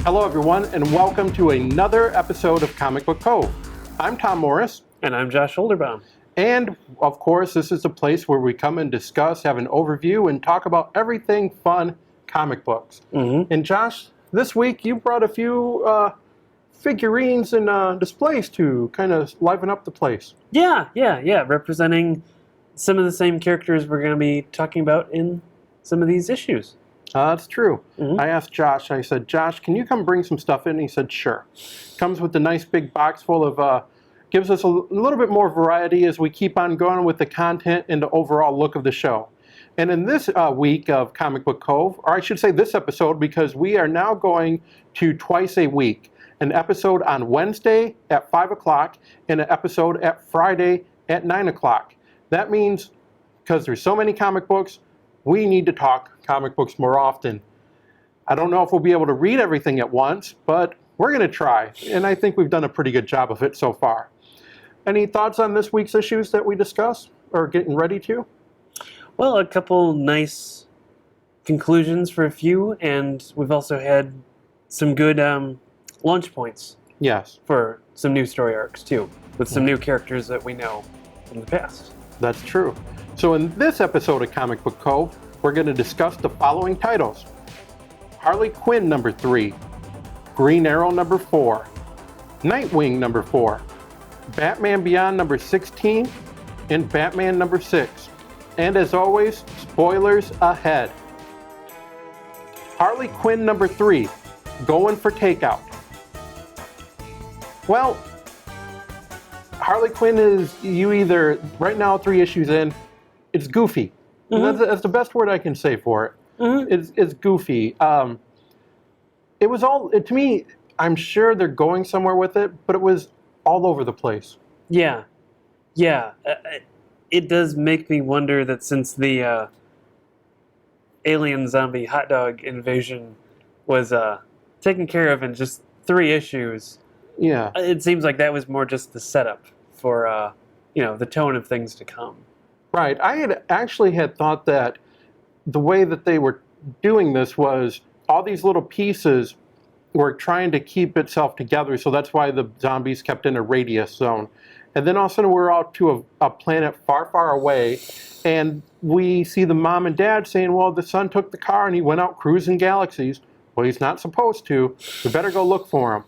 Hello, everyone, and welcome to another episode of Comic Book Cove. I'm Tom Morris. And I'm Josh Olderbaum. And, of course, this is a place where we come and discuss, have an overview, and talk about everything fun comic books. Mm-hmm. And, Josh, this week you brought a few figurines and displays to kind of liven up the place. Yeah, representing some of the same characters we're going to be talking about in some of these issues. That's true. Mm-hmm. I asked Josh, I said, Josh, can you come bring some stuff in? And he said, sure. Comes with a nice big box full of, gives us a little bit more variety as we keep on going with the content and the overall look of the show. And in this week of Comic Book Cove, or I should say this episode, because we are now going to twice a week. An episode on Wednesday at 5 o'clock and an episode at Friday at 9 o'clock. That means, because there's so many comic books, we need to talk comic books more often. I don't know if we'll be able to read everything at once, but we're going to try. And I think we've done a pretty good job of it so far. Any thoughts on this week's issues that we discussed or getting ready to? Well, a couple nice conclusions for a few, and we've also had some good launch points. Yes. For some new story arcs, too, with some new characters that we know from the past. That's true. So in this episode of Comic Book Cove, we're going to discuss the following titles. Harley Quinn number 3, Green Arrow number 4, Nightwing number 4, Batman Beyond number 16, and Batman number 6. And as always, spoilers ahead. Harley Quinn number 3, Going for Takeout. Well, Harley Quinn is, you either, right now 3 issues in, it's goofy. Mm-hmm. That's the best word I can say for it. Mm-hmm. It's goofy. It was to me, I'm sure they're going somewhere with it, but it was all over the place. Yeah. It does make me wonder that since the alien zombie hot dog invasion was taken care of in just 3 issues, Yeah. it seems like that was more just the setup for the tone of things to come. Right. I had actually thought that the way that they were doing this was all these little pieces were trying to keep itself together, so that's why the zombies kept in a radius zone. And then all of a sudden we're out to a planet far, far away, and we see the mom and dad saying, well, the son took the car and he went out cruising galaxies. Well, he's not supposed to. We better go look for him.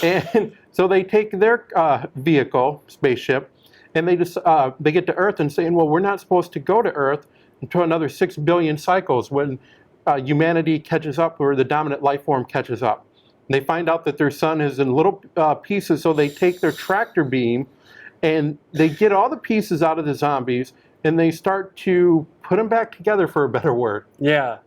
And so they take their vehicle, spaceship, and they just they get to Earth and saying, well, we're not supposed to go to Earth until another 6 billion cycles when humanity catches up, or the dominant life form catches up. And they find out that their sun is in little pieces, so they take their tractor beam and they get all the pieces out of the zombies and they start to put them back together, for a better word. Yeah.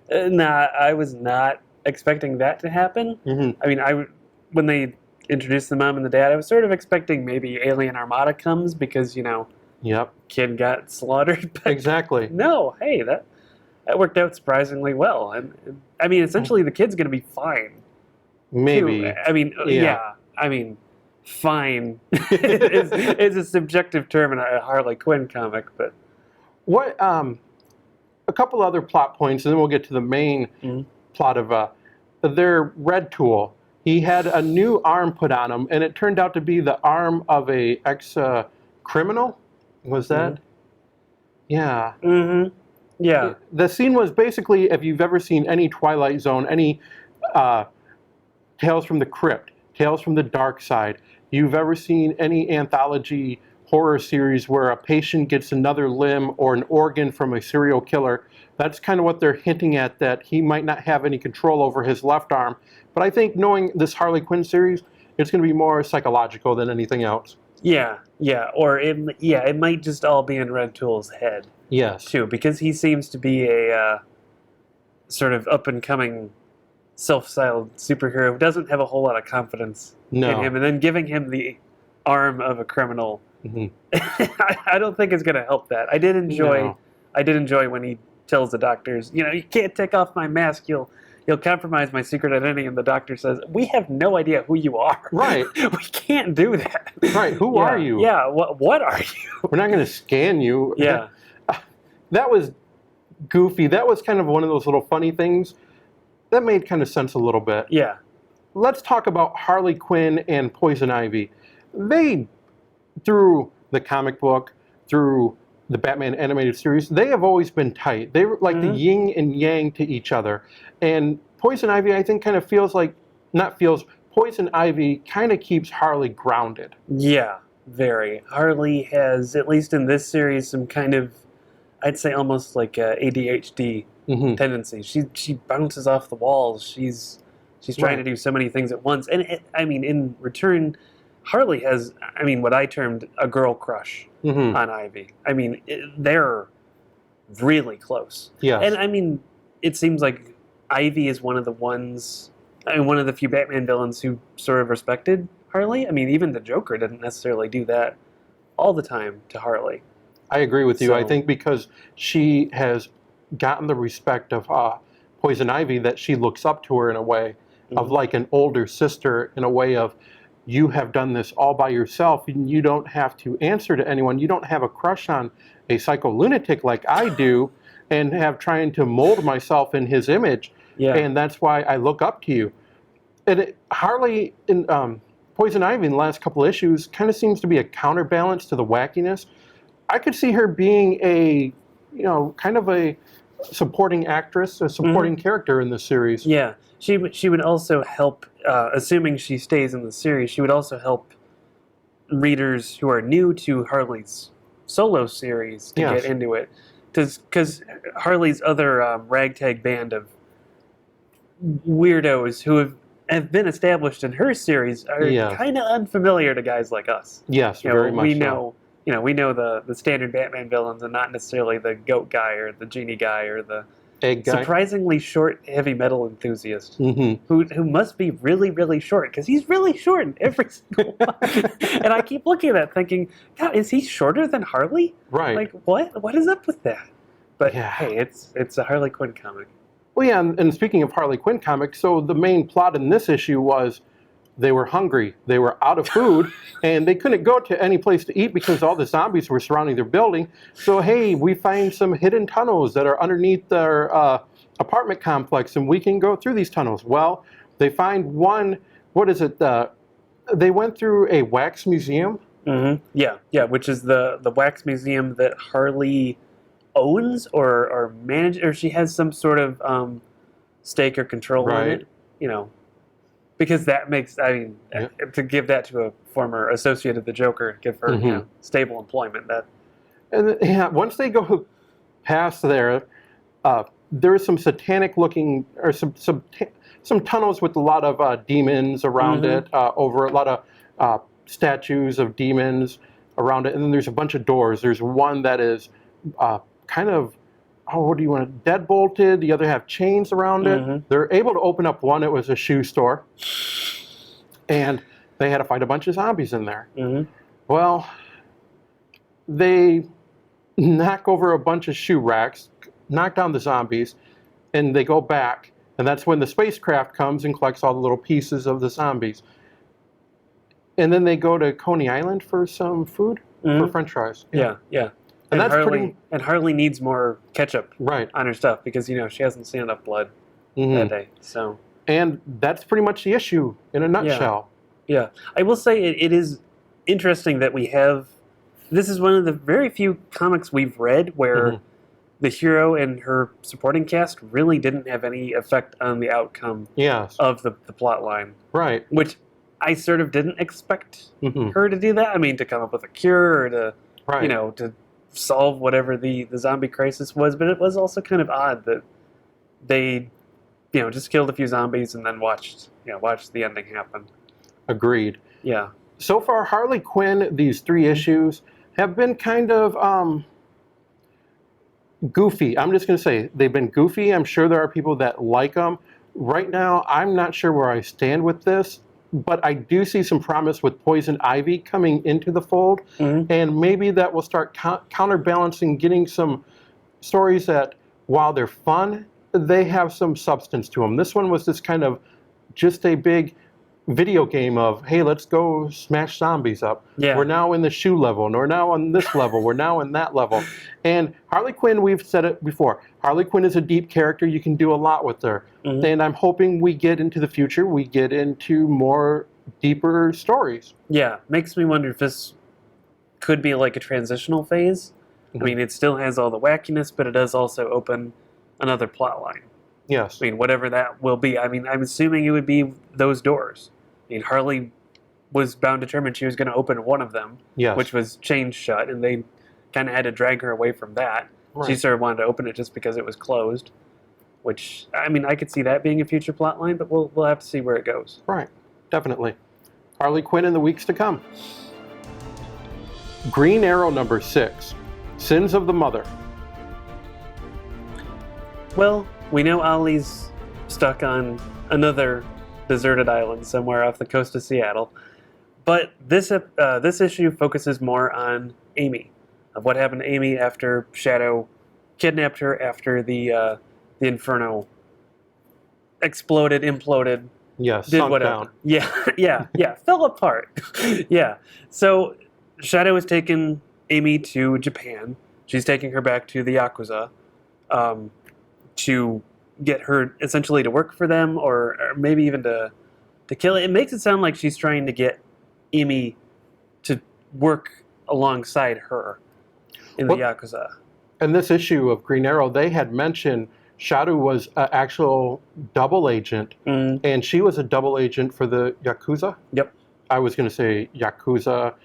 Nah, I was not expecting that to happen. Mm-hmm. I mean, when they introduced the mom and the dad, I was sort of expecting maybe Alien Armada comes because, Yep. kid got slaughtered. But Exactly. no, hey, that worked out surprisingly well. And I mean, essentially, the kid's going to be fine. Maybe. Too. I mean, yeah. I mean, fine is a subjective term in a Harley Quinn comic, but What? A couple other plot points, and then we'll get to the main plot of their Red Tool. He had a new arm put on him, and it turned out to be the arm of a ex-criminal. Was that? Yeah. Mm-hmm. Yeah. The scene was basically, if you've ever seen any Twilight Zone, any Tales from the Crypt, Tales from the Dark Side, you've ever seen any anthology horror series where a patient gets another limb or an organ from a serial killer, that's kind of what they're hinting at, that he might not have any control over his left arm. But I think knowing this Harley Quinn series, it's going to be more psychological than anything else. Yeah. Or it might just all be in Red Tool's head. Yes. Too, because he seems to be a sort of up-and-coming self-styled superhero who doesn't have a whole lot of confidence in him, and then giving him the arm of a criminal, I don't think it's going to help that. I did enjoy when he tells the doctors, you can't take off my mask, you'll compromise my secret identity, and the doctor says, we have no idea who you are. Right. We can't do that. Right, who are you? Yeah, what are you? We're not going to scan you. Yeah. That was goofy. That was kind of one of those little funny things. that made kind of sense a little bit. Yeah. Let's talk about Harley Quinn and Poison Ivy. They, through the comic book, through the Batman animated series, they have always been tight. They were like the yin and yang to each other. And Poison Ivy, I think, kind of Poison Ivy kind of keeps Harley grounded. Yeah, very. Harley has, at least in this series, some kind of, I'd say almost like ADHD tendency. She bounces off the walls. She's trying to do so many things at once. And in return, Harley has, what I termed a girl crush on Ivy. They're really close. Yes. And it seems like Ivy is one of the few Batman villains who sort of respected Harley. Even the Joker didn't necessarily do that all the time to Harley. I agree with you. So, I think because she has gotten the respect of Poison Ivy, that she looks up to her in a way of like an older sister, in a way of, you have done this all by yourself and you don't have to answer to anyone. You don't have a crush on a psycho lunatic like I do and have trying to mold myself in his image. Yeah. And that's why I look up to you. And Harley in Poison Ivy in the last couple issues kind of seems to be a counterbalance to the wackiness. I could see her being a, kind of a supporting actress, a supporting character in the series. Yeah. She would also help, assuming she stays in the series, she would also help readers who are new to Harley's solo series to get into it. Because Harley's other ragtag band of weirdos who have been established in her series are kind of unfamiliar to guys like us. Yes, very much so. We know the standard Batman villains and not necessarily the goat guy or the genie guy or the egg guy. Surprisingly short heavy metal enthusiast who must be really, really short, because he's really short in every single one. And I keep looking at that thinking, God, is he shorter than Harley? Right. Like, what is up with that? But hey, it's a Harley Quinn comic. Well, yeah, and speaking of Harley Quinn comics, so the main plot in this issue was they were hungry, they were out of food, and they couldn't go to any place to eat because all the zombies were surrounding their building. So, hey, we find some hidden tunnels that are underneath their apartment complex, and we can go through these tunnels. Well, they find one, they went through a wax museum. Yeah, which is the wax museum that Harley owns or manages, or she has some sort of stake or control in it, because that makes, to give that to a former associate of the Joker, give her stable employment. And once they go past there, there's some satanic looking, or some tunnels with a lot of demons around it, over a lot of statues of demons around it, and then there's a bunch of doors. There's one that is kind of, deadbolted. The other have chains around it. They're able to open up one. It was a shoe store, and they had to fight a bunch of zombies in there. Well, they knock over a bunch of shoe racks, knock down the zombies, and they go back. And that's when the spacecraft comes and collects all the little pieces of the zombies. And then they go to Coney Island for some food, for French fries. Yeah. And that's Harley needs more ketchup on her stuff because, she hasn't seen enough blood that day. So. And that's pretty much the issue in a nutshell. Yeah. I will say it is interesting that we have, this is one of the very few comics we've read where the hero and her supporting cast really didn't have any effect on the outcome of the plot line. Right. Which I sort of didn't expect her to do that. To come up with a cure or to, to solve whatever the zombie crisis was. But it was also kind of odd that they, just killed a few zombies and then watched the ending happen. Agreed. Yeah. So far, Harley Quinn, these 3 issues, have been kind of goofy. I'm just going to say they've been goofy. I'm sure there are people that like them. Right now, I'm not sure where I stand with this, but I do see some promise with Poison Ivy coming into the fold, and maybe that will start counterbalancing, getting some stories that, while they're fun, they have some substance to them. This one was just kind of just a big, video game of, hey, let's go smash zombies up. Yeah. We're now in the shoe level, and we're now on this level, we're now in that level. And Harley Quinn, we've said it before, Harley Quinn is a deep character. You can do a lot with her. Mm-hmm. And I'm hoping we get into the future, we get into more deeper stories. Yeah, makes me wonder if this could be like a transitional phase. Mm-hmm. I mean, it still has all the wackiness, but it does also open another plot line. Yes. I mean, whatever that will be. I mean, I'm assuming it would be those doors. I mean, Harley was bound determined she was going to open one of them, Yes. which was chained shut, and they kind of had to drag her away from that. Right. She sort of wanted to open it just because it was closed, which, I mean, I could see that being a future plot line, but we'll have to see where it goes. Right, definitely. Harley Quinn in the weeks to come. Green Arrow number 6, Sins of the Mother. Well, we know Ollie's stuck on another deserted island somewhere off the coast of Seattle, but this issue focuses more on Amy, of what happened to Amy after Shadow kidnapped her after the Inferno exploded, imploded, Yes, did sunk whatever. down. Yeah, fell apart. Yeah, so Shadow has taken Amy to Japan. She's taking her back to the Yakuza to get her essentially to work for them, or maybe even to kill it. It makes it sound like she's trying to get Amy to work alongside her in the Yakuza. In this issue of Green Arrow, they had mentioned Shadow was an actual double agent, and she was a double agent for the Yakuza. Yep. I was going to say Yakuza.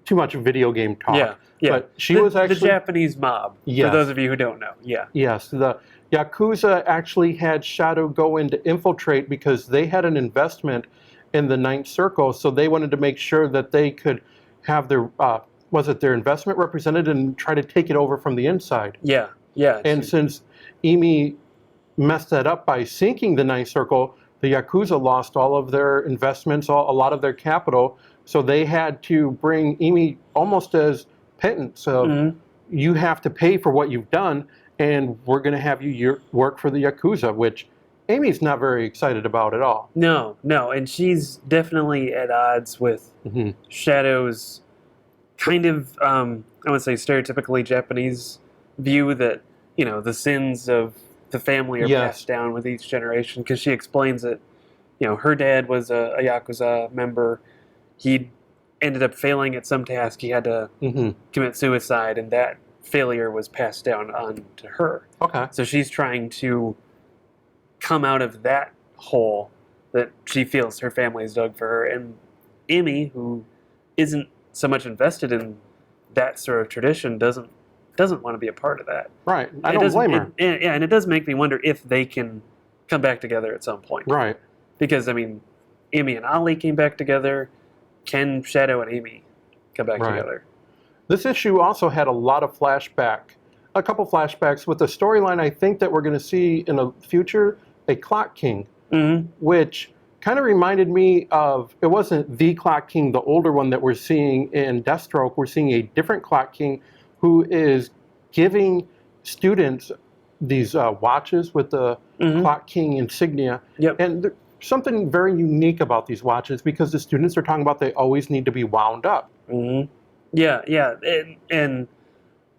Too much video game talk. Yeah. But she was actually the Japanese mob. Yes. For those of you who don't know. Yeah. Yes, the Yakuza actually had Shadow go in to infiltrate because they had an investment in the Ninth Circle, so they wanted to make sure that they could have their their investment represented and try to take it over from the inside. Yeah. And since Amy messed that up by sinking the Ninth Circle, the Yakuza lost all of their investments, a lot of their capital, so they had to bring Amy almost as penance of, you have to pay for what you've done, and we're going to have you work for the Yakuza, which Amy's not very excited about at all. No, and she's definitely at odds with Shadow's kind of, I would say, stereotypically Japanese view that, the sins of the family are passed down with each generation, because she explains that, her dad was a Yakuza member. He ended up failing at some task. He had to commit suicide, and that failure was passed down on to her. Okay. So she's trying to come out of that hole that she feels her family has dug for her. And Amy, who isn't so much invested in that sort of tradition, doesn't want to be a part of that. Right. I don't blame her. And it does make me wonder if they can come back together at some point. Right. Because, I mean, Amy and Ollie came back together. Can Shadow and Amy come back together? This issue also had a lot of a couple flashbacks with the storyline I think that we're going to see in the future, a Clock King, which kind of reminded me of, it wasn't the Clock King, the older one that we're seeing in Deathstroke. We're seeing a different Clock King who is giving students these watches with the Clock King insignia. Yep. And something very unique about these watches, because the students are talking about they always need to be wound up. Yeah. And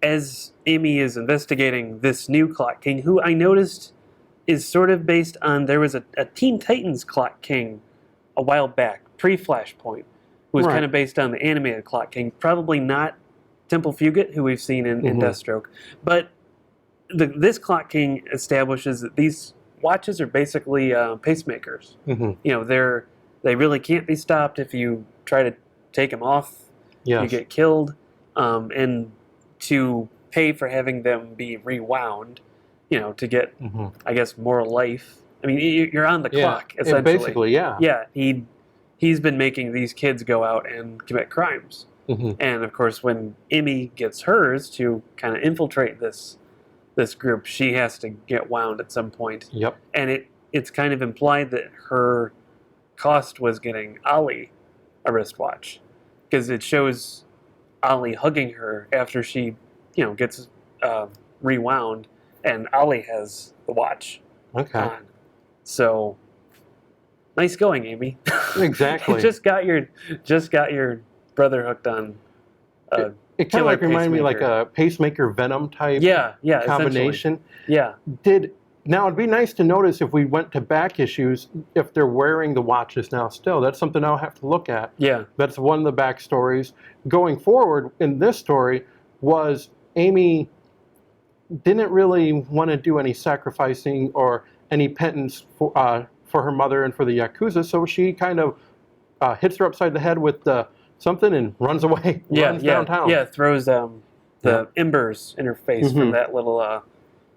as Amy is investigating this new Clock King, who I noticed is sort of based on, there was a Teen Titans Clock King a while back, pre-Flashpoint, who was kind of based on the animated Clock King. Probably not Temple Fugit, who we've seen in Deathstroke. But this Clock King establishes that these watches are basically pacemakers. They really can't be stopped. If you try to take them off, you get killed. And to pay for having them be rewound, to get, I guess, more life. I mean, you're on the clock, essentially. Basically, yeah. Yeah, he's been making these kids go out and commit crimes. And, of course, when Amy gets hers to kind of infiltrate this group, she has to get wound at some point. Yep. And it's kind of implied that her cost was getting Ollie a wristwatch, because it shows Ollie hugging her after she, gets rewound, and Ollie has the watch on. So nice going, Amy. Exactly. just got your brother hooked on. It kind of like reminded me like a pacemaker Venom type combination. Yeah. Now it'd be nice to notice if we went to back issues if they're wearing the watches now still. That's something I'll have to look at. Yeah. That's one of the back stories. Going forward in this story was Amy didn't really want to do any sacrificing or any penance for her mother and for the Yakuza, so she kind of hits her upside the head with something and runs away, runs downtown. Yeah, throws the embers in her face from that little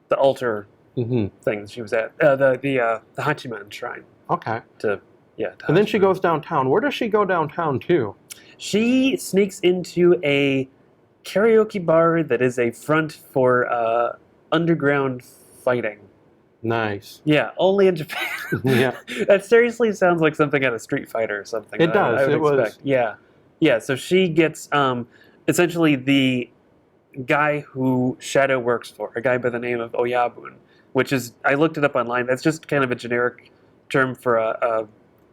the altar thing she was at, the Hachiman shrine. Okay. And then she goes downtown. Where does she go downtown to? She sneaks into a karaoke bar that is a front for underground fighting. Nice. Yeah, only in Japan. Yeah. That seriously sounds like something out of Street Fighter or something. It does. I would expect. Yeah. So she gets essentially the guy who Shadow works for, a guy by the name of Oyabun, which is, I looked it up online. That's just kind of a generic term for a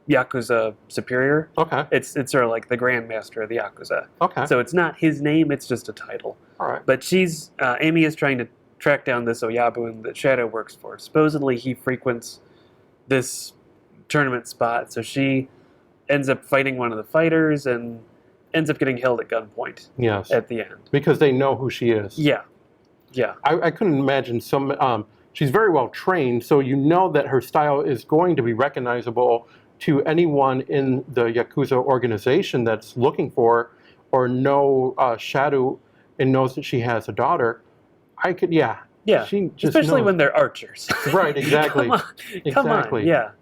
Yakuza superior. Okay. It's sort of like the Grand Master of the Yakuza. Okay. So it's not his name, it's just a title. All right. But Amy is trying to track down this Oyabun that Shadow works for. Supposedly he frequents this tournament spot, so she ends up fighting one of the fighters and ends up getting held at gunpoint. Yes. At the end. Because they know who she is. Yeah. I couldn't imagine she's very well trained, so you know that her style is going to be recognizable to anyone in the Yakuza organization that's looking for her or know Shadow and knows that she has a daughter. Yeah. She just especially knows. when they're archers. Right, exactly. Come on. Yeah.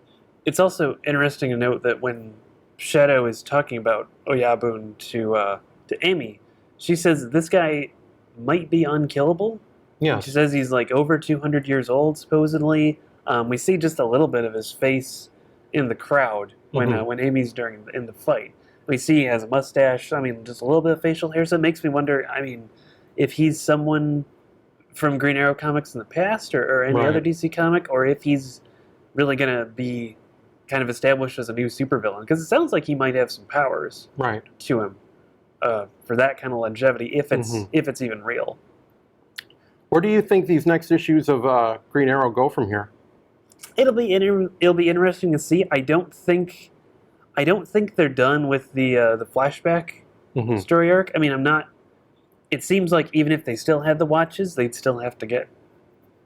It's also interesting to note that when Shadow is talking about Oyabun to Amy, she says that this guy might be unkillable. Yeah. She says he's like over 200 years old, supposedly. We see just a little bit of his face in the crowd when Amy's in the fight. We see he has a mustache. I mean, just a little bit of facial hair. So it makes me wonder. I mean, if he's someone from Green Arrow comics in the past or any other DC comic, or if he's really going to be kind of established as a new supervillain. Because it sounds like he might have some powers to him for that kind of longevity, if it's even real. Where do you think these next issues of Green Arrow go from here? It'll be interesting to see. I don't think they're done with the flashback story arc. I mean, I'm not. It seems like even if they still had the watches, they'd still have to get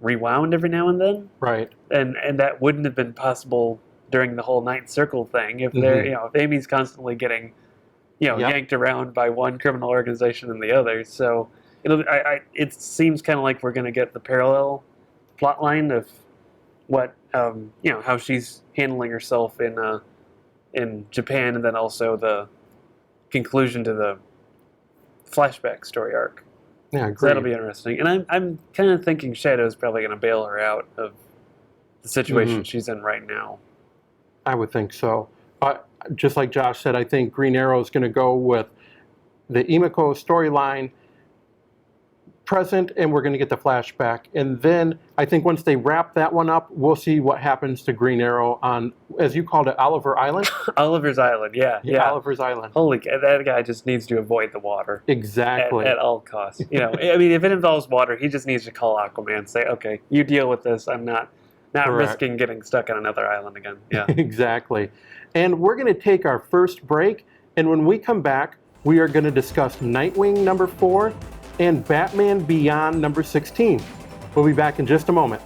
rewound every now and then. Right. And that wouldn't have been possible during the whole Ninth Circle thing if they're if Amy's constantly getting yanked around by one criminal organization and the other. So it seems kind of like we're going to get the parallel plot line of what how she's handling herself in Japan, and then also the conclusion to the flashback story arc. Yeah, great. So that'll be interesting. And I'm kind of thinking Shadow's probably going to bail her out of the situation she's in right now. I would think so. Just like Josh said, I think Green Arrow is going to go with the Imiko storyline present, and we're going to get the flashback. And then I think once they wrap that one up, we'll see what happens to Green Arrow on, as you called it, Oliver Island? Oliver's Island, yeah. Oliver's Island. Holy cow, that guy just needs to avoid the water. Exactly. At all costs. I mean, if it involves water, he just needs to call Aquaman and say, okay, you deal with this. I'm not risking getting stuck on another island again. Yeah. Exactly. And we're going to take our first break, and when we come back, we are going to discuss Nightwing number 4 and Batman Beyond number 16. We'll be back in just a moment.